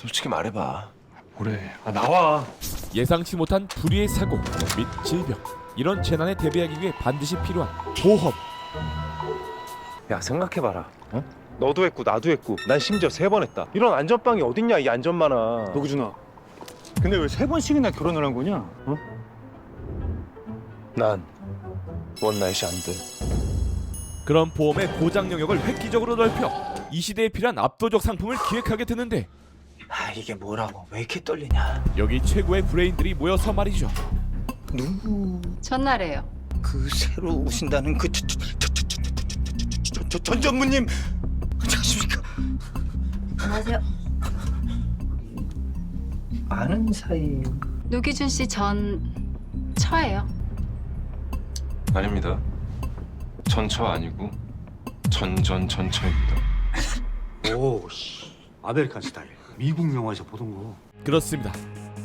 솔직히 말해봐. 뭐래? 나와. 예상치 못한 불의의 사고 및 질병, 이런 재난에 대비하기 위해 반드시 필요한 보험. 야 생각해봐라. 너도 했고 나도 했고 난 심지어 3번 했다. 이런 안전빵이 어딨냐 이 안전만아. 노기준아. 근데 왜 3번씩이나 결혼을 한 거냐? 난 원나잇이 안 돼. 그런 보험의 보장 영역을 획기적으로 넓혀 이 시대에 필요한 압도적 상품을 기획하게 되는데, 아 이게 뭐라고 왜 이렇게 떨리냐. 여기 최고의 브레인들이 모여서 말이죠. 누구 전날에요. 그 새로 오신다는 그 전 전무님 안녕하십니까. 안녕하세요. 아는 사이. 노기준 씨 전 처예요. 아닙니다. 전처 아니고 전처입니다. 오, 아메리칸 스타일. 미국 영화에서 보던 거. 그렇습니다.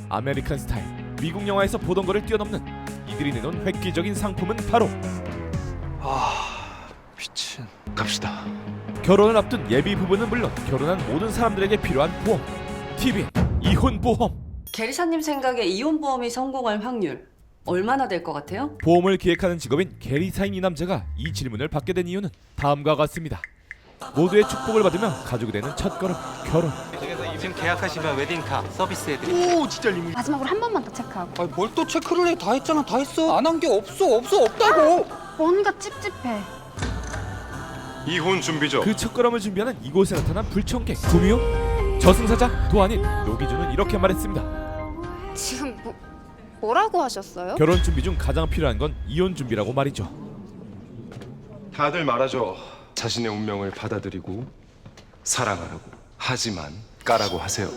아메리칸 스타일, 미국 영화에서 보던 거를 뛰어넘는 이들이 내놓은 획기적인 상품은 바로 미친. 갑시다. 결혼을 앞둔 예비 부부는 물론 결혼한 모든 사람들에게 필요한 보험, TVN 이혼 보험. 계리사님 생각에 이혼 보험이 성공할 확률 얼마나 될 것 같아요? 보험을 기획하는 직업인 계리사인 이 남자가 이 질문을 받게 된 이유는 다음과 같습니다. 모두의 축복을 받으며 가족이 되는 첫걸음, 결혼. 지금 계약하시면 웨딩카 서비스해드릴게요. 오, 진짜 리무. 마지막으로 한 번만 더 체크하고. 뭘 또 체크를 해? 다 했잖아, 다 했어. 안 한 게 없다고. 뭔가 찝찝해. 이혼 준비죠. 그 첫걸음을 준비하는 이곳에 나타난 불청객 구미호. 저승사자 도 아닌 노기준은 이렇게 말했습니다. 지금 뭐라고 하셨어요? 결혼 준비 중 가장 필요한 건 이혼 준비라고 말이죠. 다들 말하죠. 자신의 운명을 받아들이고 사랑하라고. 하지만 까라고 하세요.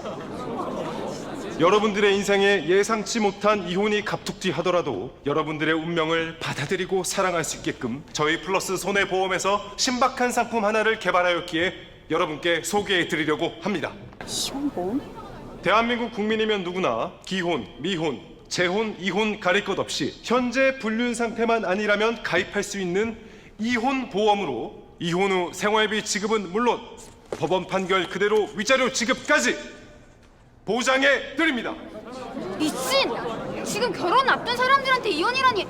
여러분들의 인생에 예상치 못한 이혼이 갑툭튀 하더라도 여러분들의 운명을 받아들이고 사랑할 수 있게끔 저희 플러스 손해보험에서 신박한 상품 하나를 개발하였기에 여러분께 소개해 드리려고 합니다. 이혼보험? 대한민국 국민이면 누구나 기혼, 미혼, 재혼, 이혼 가릴 것 없이 현재 불륜 상태만 아니라면 가입할 수 있는 이혼 보험으로 이혼 후 생활비 지급은 물론 법원 판결 그대로 위자료 지급까지 보장해 드립니다. 미친! 지금 결혼 앞둔 사람들한테 이혼이라니.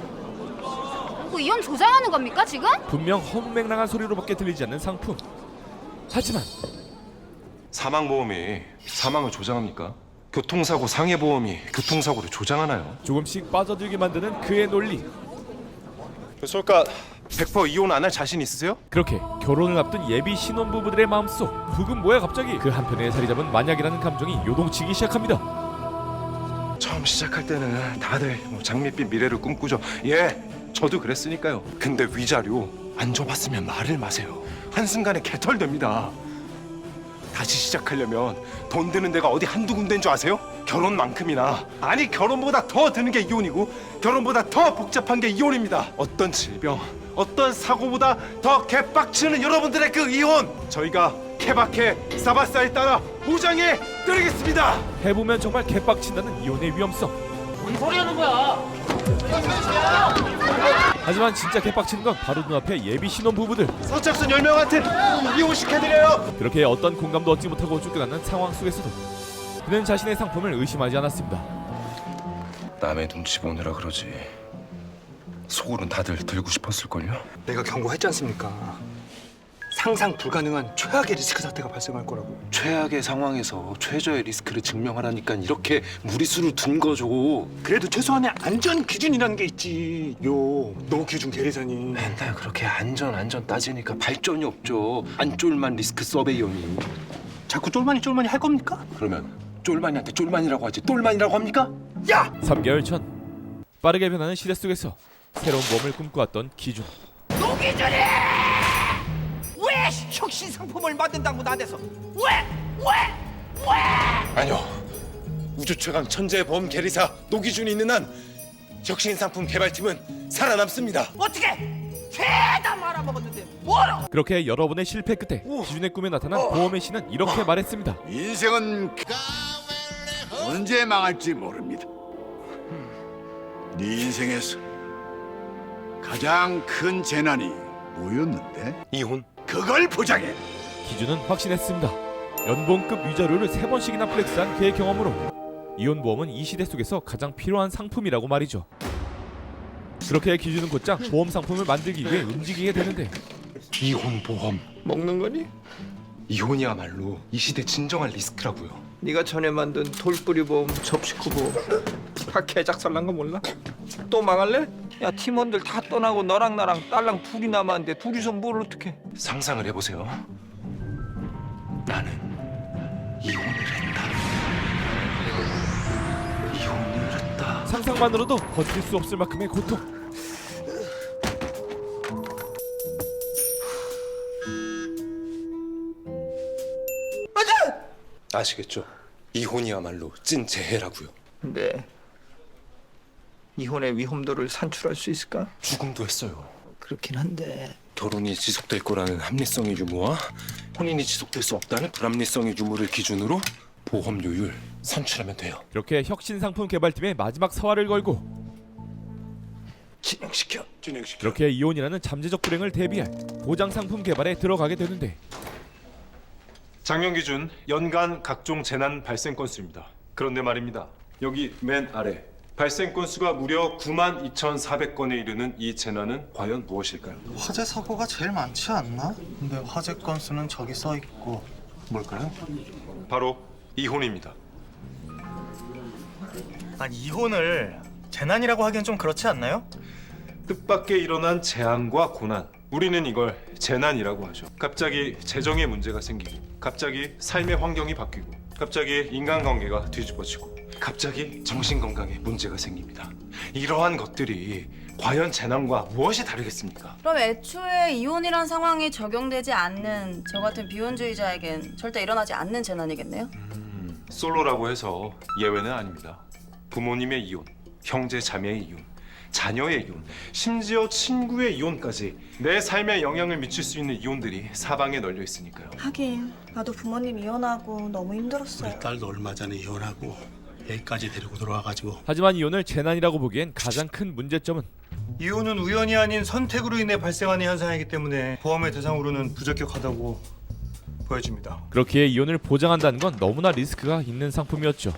뭐 이혼 조장하는 겁니까 지금? 분명 허무맹랑한 소리로밖에 들리지 않는 상품. 하지만 사망보험이 사망을 조장합니까? 교통사고 상해보험이 교통사고를 조장하나요? 조금씩 빠져들게 만드는 그의 논리. 솔까 100% 이혼 안 할 자신 있으세요? 그렇게 결혼을 앞둔 예비 신혼부부들의 마음속 부금 뭐야 갑자기 그 한편에 자리 잡은 만약이라는 감정이 요동치기 시작합니다. 처음 시작할 때는 다들 장밋빛 미래를 꿈꾸죠. 예, 저도 그랬으니까요. 근데 위자료 안 줘봤으면 말을 마세요. 한순간에 개털됩니다. 다시 시작하려면 돈 드는 데가 어디 한두 군데인 줄 아세요? 결혼만큼이나, 아니 결혼보다 더 드는 게 이혼이고 결혼보다 더 복잡한 게 이혼입니다. 어떤 질병, 어떤 사고보다 더 개빡치는 여러분들의 그 이혼, 저희가 케바케 사바사에 따라 보장해 드리겠습니다. 해보면 정말 개빡친다는 이혼의 위험성. 뭔 소리 하는 거야? 하지만 진짜 개빡치는 건 바로 눈앞의 예비 신혼부부들. 서착순 10명한테 이혼시켜드려요. 그렇게 어떤 공감도 얻지 못하고 쫓겨나는 상황 속에서도 그는 자신의 상품을 의심하지 않았습니다. 남의 눈치 보느라 그러지 속으로는 다들 들고 싶었을걸요? 내가 경고했지 않습니까? 상상 불가능한 최악의 리스크 사태가 발생할 거라고. 최악의 상황에서 최저의 리스크를 증명하라니까 이렇게 무리수를 둔 거죠. 그래도 최소한의 안전 기준이라는 게 있지. 노기준 계리사님. 맨날 그렇게 안전 따지니까 발전이 없죠. 안 쫄만 리스크 서베이어니. 자꾸 쫄만이 할 겁니까? 그러면 쫄만이한테 쫄만이라고 하지 똘만이라고 합니까? 야! 3개월 전 빠르게 변하는 시대 속에서 새로운 몸을 꿈꿔왔던 기준. 왜 혁신 상품을 만든다고 나대서 아니요, 우주 최강 천재 보험 계리사 노기준이 있는 한 혁신 상품 개발팀은 살아남습니다. 어떻게 죄다 말아먹었는데 뭐로? 그렇게 여러 번의 실패 끝에 기준의 꿈에 나타난 보험의 신은 이렇게 말했습니다. 인생은 언제 망할지 모릅니다. 네 인생에서 가장 큰 재난이 뭐였는데? 이혼. 그걸 보장해. 기준은 확신했습니다. 연봉급 위자료를 3번씩이나 플렉스한 그의 경험으로 이혼보험은 이 시대 속에서 가장 필요한 상품이라고 말이죠. 그렇게 기준은 곧장 보험 상품을 만들기 위해 움직이게 되는데 이혼 보험. 먹는 거니? 이혼이야말로 이 시대 진정한 리스크라고요. 네가 전에 만든 돌뿌리 보험, 접시쿠 보험 다 개작살난 거 몰라? 또 망할래? 야 팀원들 다 떠나고 너랑 나랑 딸랑 둘이 남았는데 둘이서 뭘 어떡해? 상상을 해보세요. 나는 이혼을 했다. 이혼을 했다. 상상만으로도 버틸 수 없을 만큼의 고통. 아시겠죠? 이혼이야말로 찐 재해라고요. 근데 이혼의 위험도를 산출할 수 있을까? 죽음도 했어요. 그렇긴 한데 결혼이 지속될 거라는 합리성의 유무와 혼인이 지속될 수 없다는 불합리성의 유무를 기준으로 보험료율 산출하면 돼요. 이렇게 혁신 상품 개발팀의 마지막 사활을 걸고 진행시켜. 이렇게 이혼이라는 잠재적 불행을 대비할 보장 상품 개발에 들어가게 되는데 작년 기준 연간 각종 재난 발생 건수입니다. 그런데 말입니다. 여기 맨 아래 발생 건수가 무려 92,400건에 이르는 이 재난은 과연 무엇일까요? 화재 사고가 제일 많지 않나? 근데 화재 건수는 저기 써 있고 뭘까요? 바로 이혼입니다. 아니 이혼을 재난이라고 하기엔 좀 그렇지 않나요? 뜻밖의 일어난 재앙과 고난, 우리는 이걸 재난이라고 하죠. 갑자기 재정에 문제가 생기고, 갑자기 삶의 환경이 바뀌고, 갑자기 인간관계가 뒤집어지고, 갑자기 정신건강에 문제가 생깁니다. 이러한 것들이 과연 재난과 무엇이 다르겠습니까? 그럼 애초에 이혼이란 상황이 적용되지 않는 저 같은 비혼주의자에겐 절대 일어나지 않는 재난이겠네요? 솔로라고 해서 예외는 아닙니다. 부모님의 이혼, 형제 자매의 이혼, 자녀의 이혼, 심지어 친구의 이혼까지 내 삶에 영향을 미칠 수 있는 이혼들이 사방에 널려 있으니까요. 하긴 나도 부모님 이혼하고 너무 힘들었어요. 딸도 얼마 전에 이혼하고 여기까지 데리고 들어와가지고. 하지만 이혼을 재난이라고 보기엔 가장 큰 문제점은 이혼은 우연이 아닌 선택으로 인해 발생하는 현상이기 때문에 보험의 대상으로는 부적격하다고 보여집니다. 그렇기에 이혼을 보장한다는 건 너무나 리스크가 있는 상품이었죠.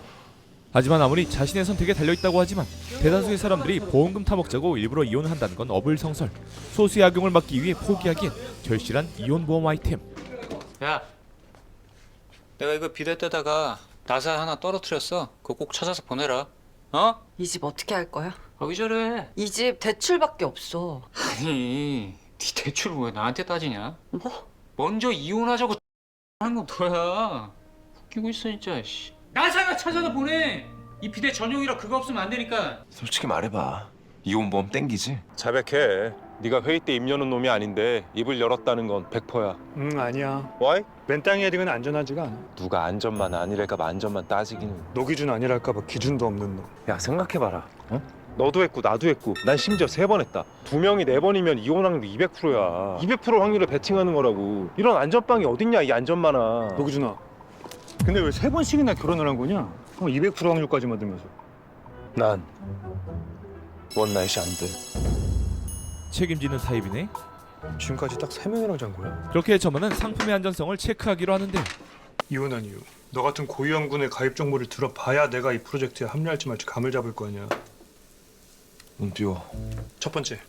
하지만 아무리 자신의 선택에 달려있다고 하지만 대다수의 사람들이 보험금 타먹자고 일부러 이혼을 한다는 건 어불성설. 소수의 악용을 막기 위해 포기하기엔 절실한 이혼보험 아이템. 야, 내가 이거 비대 때다가 나사 하나 떨어뜨렸어. 그거 꼭 찾아서 보내라. 어? 이 집 어떻게 할 거야? 왜 저래? 이 집 대출밖에 없어. 아니, 네 대출 왜 나한테 따지냐? 뭐? 먼저 이혼하자고 하는 건 뭐야? 웃기고 있어 진짜. 씨. 나사가 찾아서 보내. 이 비대 전용이라 그거 없으면 안 되니까. 솔직히 말해봐. 이혼보험 땡기지? 자백해. 네가 회의 때 입 여는 놈이 아닌데 입을 열었다는 건 100%야. 아니야. Why? 맨땅 헤딩은 안전하지가 않아. 누가 안전만 아니랄까 봐 안전만 따지기는. 너 기준 아니랄까 봐 기준도 없는 놈. 야 생각해봐라. 어? 너도 했고 나도 했고 난 심지어 3번 했다. 2명이 4번이면 이혼 확률 200%야. 200% 확률을 베팅하는 거라고. 이런 안전빵이 어딨냐 이 안전만아. 너 기준아. 근데 왜 3번씩이나 결혼을 한 거냐? 200% 확률까지만 들면서. 난 원나잇이 안 돼. 책임지는 타입이네. 지금까지 딱 3명이랑 잔 거야? 그렇게 저만은 상품의 안전성을 체크하기로 하는데 이혼한 이유. 너 같은 고위험군의 가입 정보를 들어봐야 내가 이 프로젝트에 합류할지 말지 감을 잡을 거 아니야. 은띠오, 첫 번째.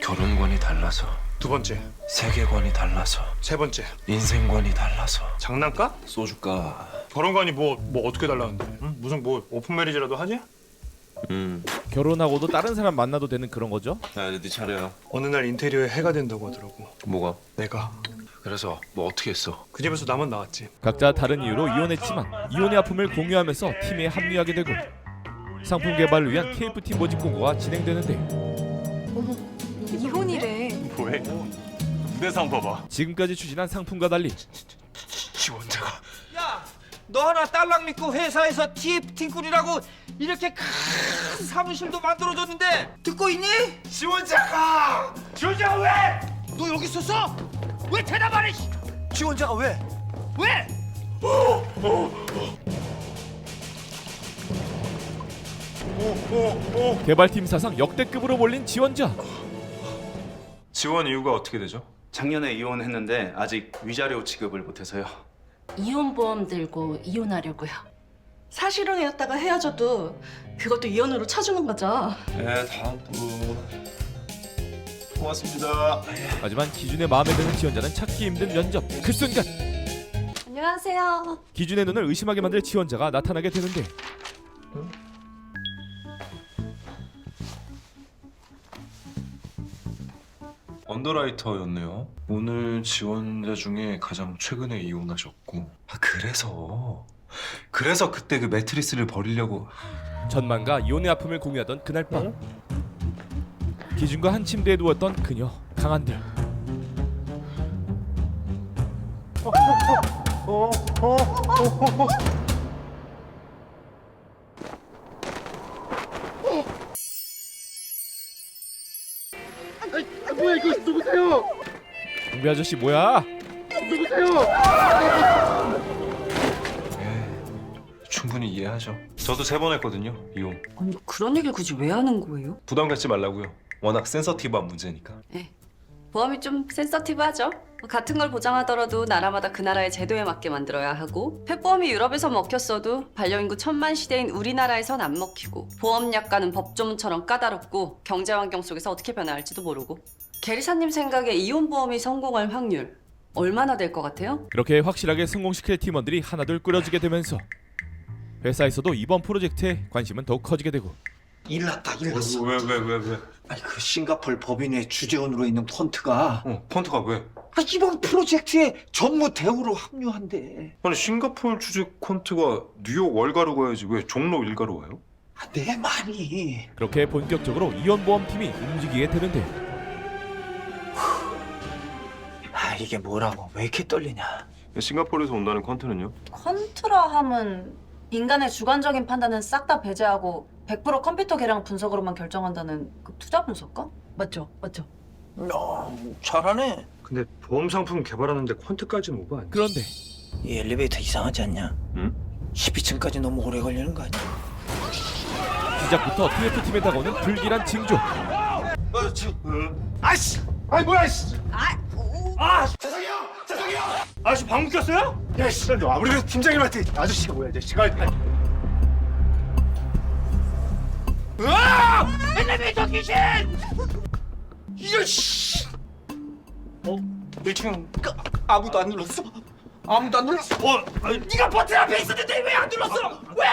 결혼관이 달라서, 두 번째. 세계관이 달라서, 세 번째. 인생관이 달라서. 장난감? 소주가. 결혼관이 뭐 어떻게 달라는데? 응? 무슨 뭐 오픈 메리지라도 하지? 결혼하고도 다른 사람 만나도 되는 그런 거죠? 야 이제 네 차례야. 어느 날 인테리어에 해가 된다고 하더라고. 뭐가? 내가. 그래서 뭐 어떻게 했어? 그 집에서 나만 나왔지. 각자 다른 이유로 이혼했지만 이혼의 아픔을 공유하면서 팀에 합류하게 되고 상품 개발을 위한 KF팀 모집 공고가 진행되는데 이혼이래. 뭐해? 무대상 봐봐. 지금까지 추진한 상품과 달리 지원자가. 야, 너 하나 딸랑 믿고 회사에서 TF팀꾼이라고 이렇게 큰 사무실도 만들어줬는데 듣고 있니? 지원자가 왜? 너 여기 있었어? 왜 대답 안 해? 지원자가 왜? 왜? 개발팀 사상 역대급으로 몰린 지원자. 지원 이유가 어떻게 되죠? 작년에 이혼했는데 아직 위자료 지급을 못해서요. 이혼보험 들고 이혼하려고요. 사실혼이었다가 헤어져도 그것도 이혼으로 쳐주는 거죠. 네, 다음 분. 고맙습니다. 하지만 기준의 마음에 드는 지원자는 찾기 힘든 면접. 그 순간 안녕하세요. 기준의 눈을 의심하게 만들 지원자가 나타나게 되는데 언더라이터였네요. 오늘 지원자 중에 가장 최근에 이혼하셨고. 아, 그래서 그때 그 매트리스를 버리려고. 전만과 이혼의 아픔을 공유하던 그날 밤 기준과 한 침대에 누웠던 그녀 강한들. 뭐야 이거 누구세요? 경비 아저씨 뭐야? 누구세요? 충분히 이해하죠. 저도 3번 했거든요. 이혼. 아니 그런 얘기를 굳이 왜 하는 거예요? 부담 갖지 말라고요. 워낙 센서티브한 문제니까. 네. 보험이 좀 센서티브하죠. 같은 걸 보장하더라도 나라마다 그 나라의 제도에 맞게 만들어야 하고 펫보험이 유럽에서 먹혔어도 반려인구 1000만 시대인 우리나라에선 안 먹히고 보험약관은 법조문처럼 까다롭고 경제 환경 속에서 어떻게 변화할지도 모르고 계리사님 생각에 이혼보험이 성공할 확률 얼마나 될 것 같아요? 그렇게 확실하게 성공시킬 팀원들이 하나둘 꾸려지게 되면서 회사에서도 이번 프로젝트에 관심은 더욱 커지게 되고 일 났다. 왜? 아니 그 싱가포르 법인의 주재원으로 있는 폰트가 폰트가 왜? 이번 프로젝트에 전무 대우로 합류한대. 아니 싱가포르 주재 콘트가 뉴욕 월가로 가야지 왜 종로 일가로 와요? 내 말이. 그렇게 본격적으로 이혼보험팀이 움직이게 되는데 이게 뭐라고 왜 이렇게 떨리냐. 싱가포르에서 온다는 콘트는요? 컨트라 함은 인간의 주관적인 판단은 싹 다 배제하고 100% 컴퓨터 계량 분석으로만 결정한다는 그 투자 분석가? 맞죠? 잘하네. 근데 보험 상품 개발하는데 콘트까지는 오버 아니야? 그런데 이 엘리베이터 이상하지 않냐? 응? 12층까지 너무 오래 걸리는 거 아니야? 시작부터 TF팀에 다가오는 불길한 징조. 아이씨! 아이 뭐야 이씨! 죄송해요! 아저씨 방귀 꼈어요? 야 씨! 우리 회사 팀장님한테 아저씨가 뭐야 아저씨가 엘리베이터 귀신! 이거 씨! 1층 아무도 안 눌렀어? 아무도 안 눌렀어? 네가 버튼 앞에 있었는데 왜 안 눌렀어? 왜?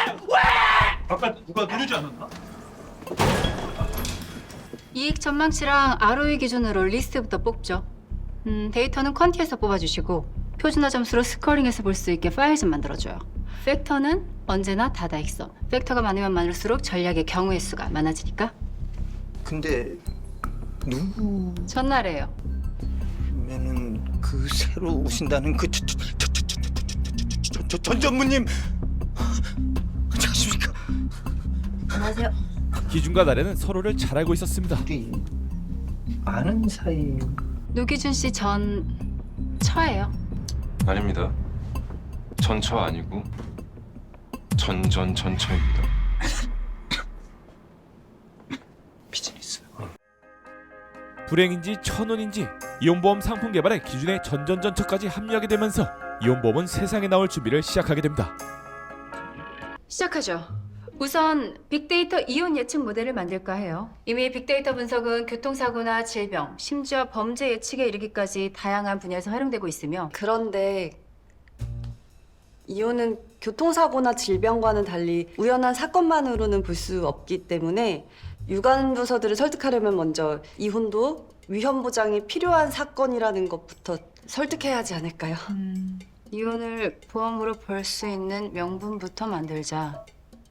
아까 누가 누르지 않았나? 이익 전망치랑 ROE 기준으로 리스트부터 뽑죠. 데이터는 퀀티에서 뽑아주시고 표준화 점수로 스코링해서 볼 수 있게 파일 좀 만들어줘요. 팩터는 언제나 다다익선. 팩터가 많으면 많을수록 전략의 경우의 수가 많아지니까. 근데 누구? 전날에요. 그러면은 그 새로 오신다는 그 전 전무님 안녕하십니까? 안녕하세요. 기준과 나래는 서로를 잘 알고 있었습니다. 우리 아는 사이. 노기준 씨 전 처예요. 아닙니다. 전처 아니고 전처입니다. 비즈니스. 불행인지 천운인지 이혼보험 상품 개발에 기준의 전전전처까지 합류하게 되면서 이혼보험은 세상에 나올 준비를 시작하게 됩니다. 시작하죠. 우선 빅데이터 이혼 예측 모델을 만들까 해요. 이미 빅데이터 분석은 교통사고나 질병, 심지어 범죄 예측에 이르기까지 다양한 분야에서 활용되고 있으며 그런데 이혼은 교통사고나 질병과는 달리 우연한 사건만으로는 볼 수 없기 때문에 유관 부서들을 설득하려면 먼저 이혼도 위험 보장이 필요한 사건이라는 것부터 설득해야 하지 않을까요? 이혼을 보험으로 볼 수 있는 명분부터 만들자.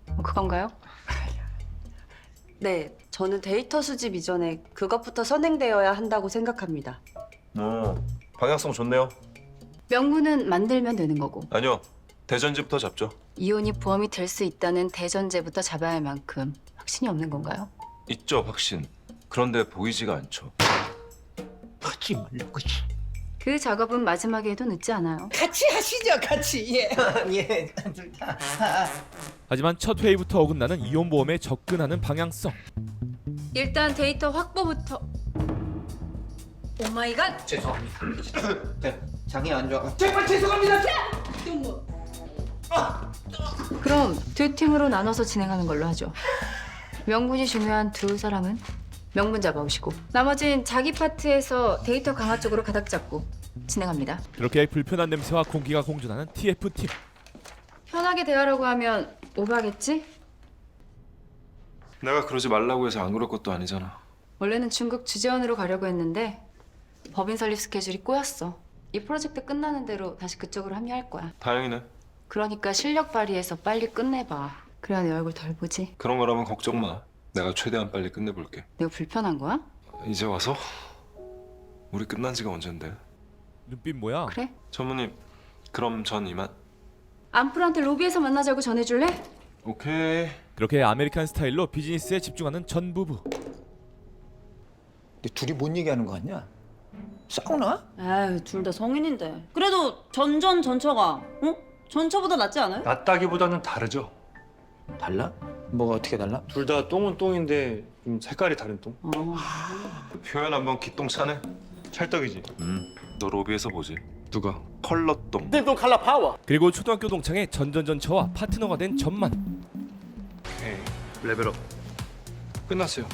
뭐 그건가요? 네, 저는 데이터 수집 이전에 그것부터 선행되어야 한다고 생각합니다. 방향성 좋네요. 명분은 만들면 되는 거고 아니요. 대전지부터 잡죠. 이혼이 보험이 될 수 있다는 대전제부터 잡아야 할 만큼 확신이 없는 건가요? 있죠, 확신. 그런데 보이지가 않죠. 하지 말라고. 그 작업은 마지막에 해도 늦지 않아요. 같이 하시죠, 같이. 예. 예. 하지만 첫 회의부터 어긋나는 이혼보험에 접근하는 방향성. 일단 데이터 확보부터. 오마이갓. 죄송합니다. 장이 안 좋아. 그럼 두 팀으로 나눠서 진행하는 걸로 하죠. 명분이 중요한 두 사람은 명분 잡아오시고 나머진 자기 파트에서 데이터 강화 쪽으로 가닥 잡고 진행합니다. 그렇게 불편한 냄새와 공기가 공존하는 TF팀. 편하게 대하라고 하면 오버하겠지? 내가 그러지 말라고 해서 안 그럴 것도 아니잖아. 원래는 중국 주재원으로 가려고 했는데 법인 설립 스케줄이 꼬였어. 이 프로젝트 끝나는 대로 다시 그쪽으로 합류할 거야. 다행이네. 그러니까 실력 발휘해서 빨리 끝내봐. 그래야 내 얼굴 덜 보지. 그런 거라면 걱정 마. 내가 최대한 빨리 끝내볼게. 내가 불편한 거야? 이제 와서? 우리 끝난 지가 언젠데? 눈빛 뭐야? 그래? 전무님, 그럼 전 이만. 안프로한테 로비에서 만나자고 전해줄래? 오케이. 그렇게 아메리칸 스타일로 비즈니스에 집중하는 전 부부. 근데 둘이 뭔 얘기하는 거 같냐? 싸우나? 에휴, 둘 다 성인인데. 그래도 전처가, 응? 전처보다 낫지 않아요? 낫다기보다는 다르죠. 달라? 뭐가 어떻게 달라? 둘 다 똥은 똥인데 좀 색깔이 다른 똥. 표현 한번 기똥차네. 찰떡이지. 너 로비에서 보지. 누가? 컬러똥. 그리고 초등학교 동창의 전전전처와 파트너가 된 전만. 에이, 레벨업. 끝났어요.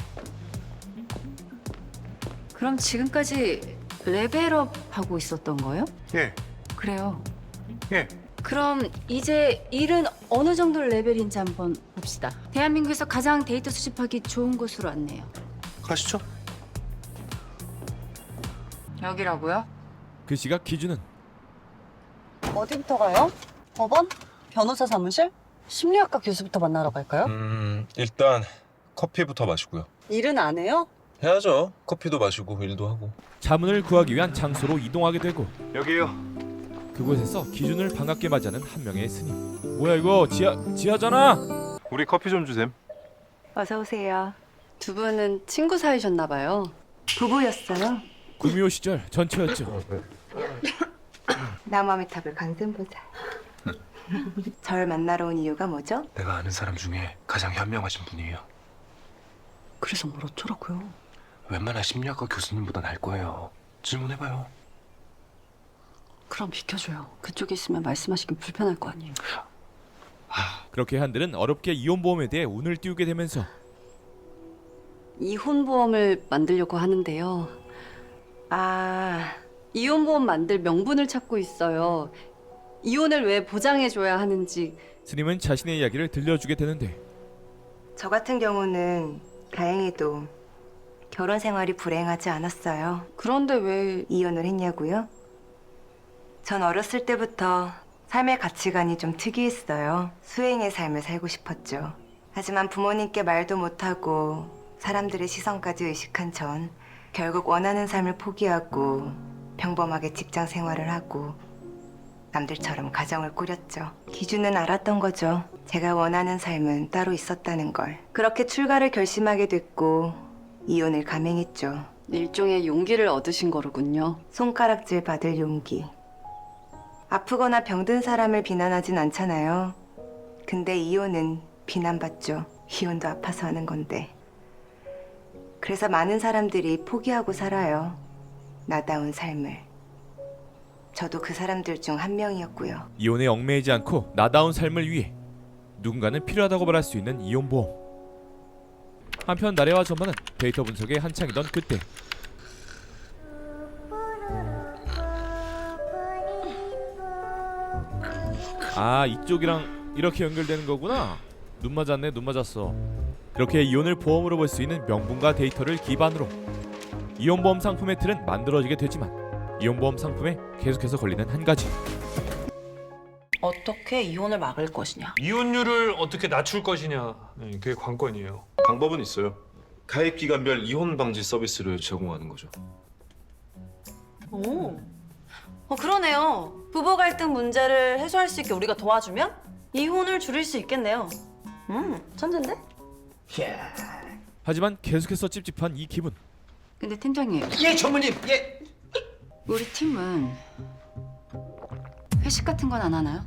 그럼 지금까지 레벨업 하고 있었던 거예요? 예. 그래요. 예. 그럼 이제 일은 어느 정도 레벨인지 한번 봅시다. 대한민국에서 가장 데이터 수집하기 좋은 곳으로 안내요. 가시죠. 여기라고요? 그 시각 기준은 어디부터 가요? 법원? 변호사 사무실? 심리학과 교수부터 만나러 갈까요? 일단 커피부터 마시고요. 일은 안 해요? 해야죠. 커피도 마시고 일도 하고. 자문을 구하기 위한 장소로 이동하게 되고 여기요. 그곳에서 기준을 반갑게 맞이하는 한 명의 스님. 뭐야 이거 지하잖아. 우리 커피 좀 주셈. 어서 오세요. 두 분은 친구 사이셨나 봐요. 부부였어요. 구미호 시절 전처였죠. 나무아미탑을 강sem보자. 절 만나러 온 이유가 뭐죠? 내가 아는 사람 중에 가장 현명하신 분이에요. 그래서 뭘 어쩌라고요? 웬만한 심리학과 교수님보다 나을 거예요. 질문해봐요. 그럼 비켜줘요. 그쪽에 있으면 말씀하시기 불편할 거 아니에요. 그렇게 한들은 어렵게 이혼보험에 대해 운을 띄우게 되면서 이혼보험을 만들려고 하는데요. 이혼보험 만들 명분을 찾고 있어요. 이혼을 왜 보장해줘야 하는지. 스님은 자신의 이야기를 들려주게 되는데 저 같은 경우는 다행히도 결혼 생활이 불행하지 않았어요. 그런데 왜 이혼을 했냐고요? 전 어렸을 때부터 삶의 가치관이 좀 특이했어요. 수행의 삶을 살고 싶었죠. 하지만 부모님께 말도 못하고 사람들의 시선까지 의식한 전 결국 원하는 삶을 포기하고 평범하게 직장 생활을 하고 남들처럼 가정을 꾸렸죠. 기준은 알았던 거죠. 제가 원하는 삶은 따로 있었다는 걸. 그렇게 출가를 결심하게 됐고 이혼을 감행했죠. 일종의 용기를 얻으신 거로군요. 손가락질 받을 용기. 아프거나 병든 사람을 비난하진 않잖아요. 근데 이혼은 비난받죠. 이혼도 아파서 하는 건데. 그래서 많은 사람들이 포기하고 살아요. 나다운 삶을. 저도 그 사람들 중 한 명이었고요. 이혼에 얽매이지 않고 나다운 삶을 위해 누군가는 필요하다고 말할 수 있는 이혼보험. 한편 나래와 전만은 데이터 분석에 한창이던 그때 이쪽이랑 이렇게 연결되는 거구나. 눈 맞았네, 눈 맞았어. 그렇게 이혼을 보험으로 볼 수 있는 명분과 데이터를 기반으로 이혼보험 상품의 틀은 만들어지게 되지만 이혼보험 상품에 계속해서 걸리는 한 가지. 어떻게 이혼을 막을 것이냐? 이혼율을 어떻게 낮출 것이냐. 그게 관건이에요. 방법은 있어요. 가입 기간별 이혼 방지 서비스를 제공하는 거죠. 오. 그러네요. 부부 갈등 문제를 해소할 수 있게 우리가 도와주면 이혼을 줄일 수 있겠네요. 천재인데? 하지만 계속해서 찝찝한 이 기분. 근데 팀장님, 예, 전무님. 예. 우리 팀은 회식 같은 건 안 하나요?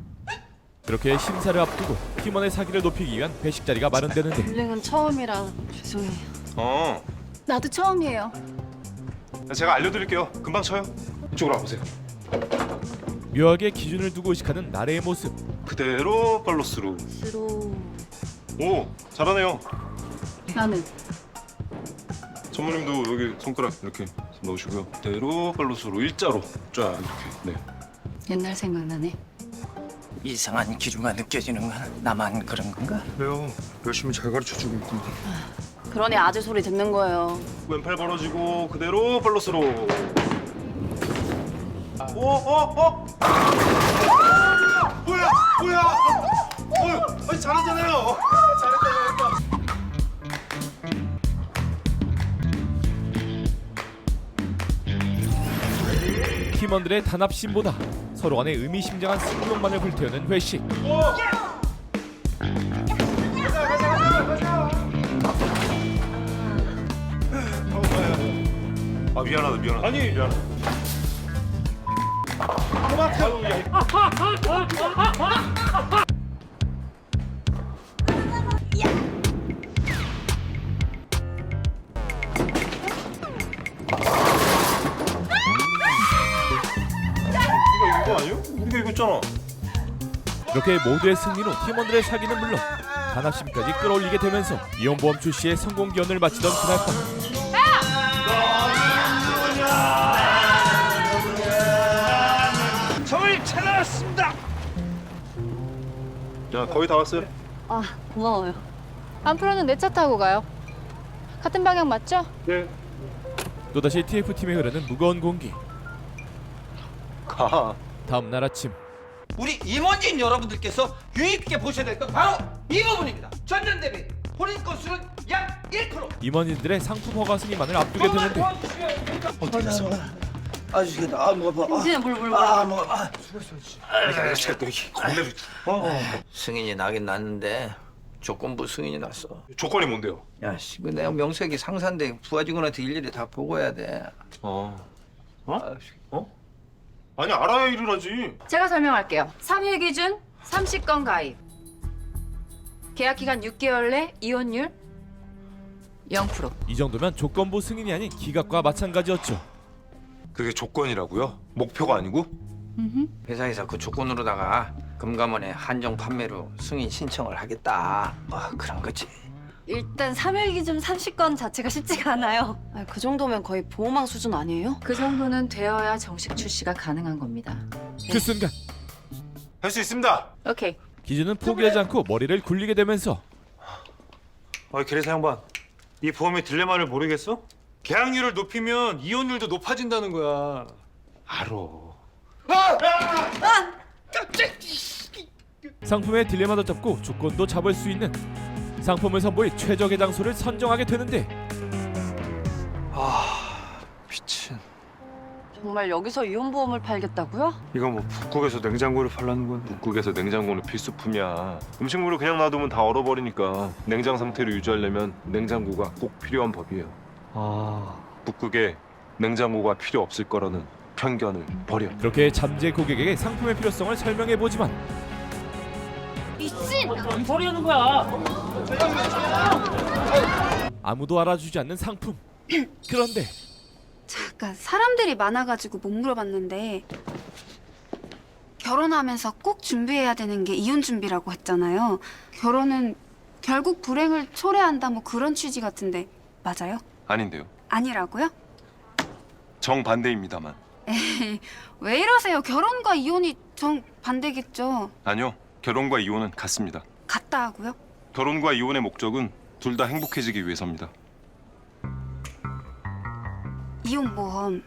그렇게 심사를 앞두고 팀원의 사기를 높이기 위한 회식 자리가 마련되는데 블링은 처음이라 죄송해요. 나도 처음이에요. 제가 알려드릴게요. 금방 쳐요. 이쪽으로 와보세요. 묘하게 기준을 두고 의식하는 나래의 모습. 그대로 팔로스루. 오, 잘하네요. 나는 전무님도 여기 손가락 이렇게 넣으시고요. 그대로 팔로스루 일자로 쫙 이렇게. 네. 옛날 생각나네. 이상한 기류가 느껴지는 건 나만 그런 건가? 그래요. 열심히 잘 가르쳐주고 있구만. 그러니 아재 소리 듣는 거예요. 왼팔 벌어지고 그대로 팔로스루. 뭐야? 잘하잖아요. 잘했다. 팀원들의 단합심보다 서로 간의 의미심장한 승부욕만을 불태우는 회식. 아 미안하다. 아니 미안하다. 이거 아니요? 우리가 이거 있잖아. 이렇게 모두의 승리로 팀원들의 사기는 물론 단합심까지 끌어올리게 되면서 이혼보험 출시의 성공 기원을 마치던 그날 밤. 저를 찾아왔습니다. 야 거의 다 왔어요. 아, 고마워요. 앞으로는 내 차 타고 가요. 같은 방향 맞죠? 네. 또다시 TF팀에 흐르는 무거운 공기. 가. 다음 날 아침 우리 임원진 여러분들께서 유의 깊게 보셔야 될 건 바로 이 부분입니다. 전년 대비 혼인 건수는 약 1%. 임원진들의 상품 허가 승인만을 앞두게 되는데 아주시겠다. 아 뭐가 봐. 진짜 물. 아 뭐가. 어. 승인이 나긴 났는데 조건부 승인이 났어. 조건이 뭔데요? 야, 씨, 그 내가 명색이 상사인데 부하 직원한테 일일이 다 보고해야 돼. 어? 아, 아니 알아야 일을 하지. 제가 설명할게요. 3일 기준 30건 가입. 계약 기간 6개월 내 이혼율 0%. 이 정도면 조건부 승인이 아닌 기각과 마찬가지였죠. 그게 조건이라고요? 목표가 아니고? 회사에서 그 조건으로다가 금감원에 한정 판매로 승인 신청을 하겠다. 그런 거지. 일단 3일 기준 30건 자체가 쉽지가 않아요. 아니, 그 정도면 거의 보호망 수준 아니에요? 그 정도는 되어야 정식 출시가 가능한 겁니다. 그 순간 할 수 있습니다. 오케이. 기준은 포기하지 않고 머리를 굴리게 되면서 계례사 양반, 이 보험의 딜레마를 모르겠어? 계약률을 높이면 이혼율도 높아진다는 거야. 알아. 상품의 딜레마도 잡고 조건도 잡을 수 있는 상품을 선보일 최적의 장소를 선정하게 되는데 미친. 정말 여기서 이혼보험을 팔겠다고요? 이거 뭐 북극에서 냉장고를 팔라는 건데. 북극에서 냉장고는 필수품이야. 음식물을 그냥 놔두면 다 얼어버리니까 냉장 상태를 유지하려면 냉장고가 꼭 필요한 법이에요. 북극에 냉장고가 필요 없을 거라는 편견을 버려. 그렇게 잠재 고객에게 상품의 필요성을 설명해 보지만 뭔 소리 하는 거야? 아무도 알아주지 않는 상품. 그런데 잠깐 사람들이 많아가지고 못 물어봤는데 결혼하면서 꼭 준비해야 되는 게 이혼 준비라고 했잖아요. 결혼은 결국 불행을 초래한다 뭐 그런 취지 같은데 맞아요? 아닌데요. 아니라고요? 정반대입니다만. 에이 왜 이러세요? 결혼과 이혼이 정반대겠죠. 아니요. 결혼과 이혼은 같습니다. 같다 하고요? 결혼과 이혼의 목적은 둘 다 행복해지기 위해서입니다. 이혼보험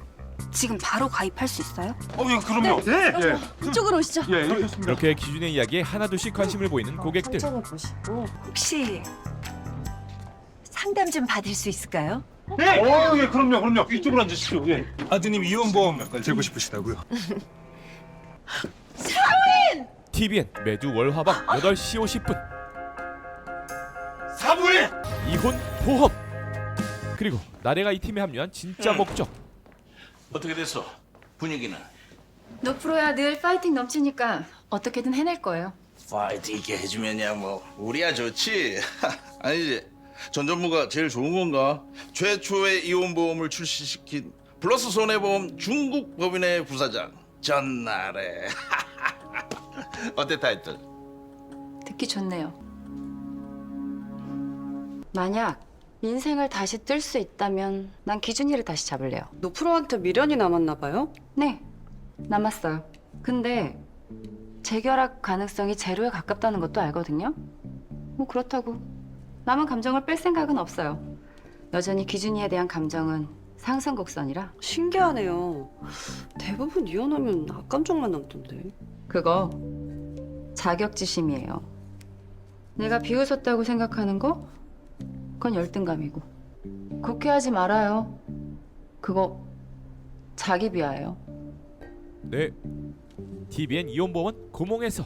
지금 바로 가입할 수 있어요? 예, 그럼요. 예. 이쪽으로 오시죠. 예, 그렇게 기준의 이야기에 하나둘씩 관심을 보이는 고객들. 보시고. 혹시 상담 좀 받을 수 있을까요? 예, 그럼요. 이쪽으로 앉으십시오. 예. 아드님 이혼보험 들고 싶으시다고요? TVN 매주 월화박 8시 50분 사부인! 이혼 보험. 그리고 나래가 이 팀에 합류한 진짜 목적. 어떻게 됐어? 분위기는? 너 프로야 늘 파이팅 넘치니까 어떻게든 해낼 거예요. 파이팅 있게 해주면야 뭐 우리야 좋지. 아니지. 전 전무가 제일 좋은 건가? 최초의 이혼보험을 출시시킨 플러스 손해보험 중국 법인의 부사장 전날에. 어때 타이틀? 듣기 좋네요. 만약 인생을 다시 뜰 수 있다면 난 기준이를 다시 잡을래요. 노프로한테 미련이 남았나 봐요? 네, 남았어요. 근데 재결합 가능성이 제로에 가깝다는 것도 알거든요. 뭐 그렇다고 남은 감정을 뺄 생각은 없어요. 여전히 기준이에 대한 감정은 상승 곡선이라. 신기하네요. 대부분 이혼하면 악감정만 남던데. 그거 자격지심이에요. 내가 비웃었다고 생각하는 거? 그건 열등감이고. 곡해하지 말아요. 그거 자기 비하예요. 네. TVN 이혼보험은 고몽에서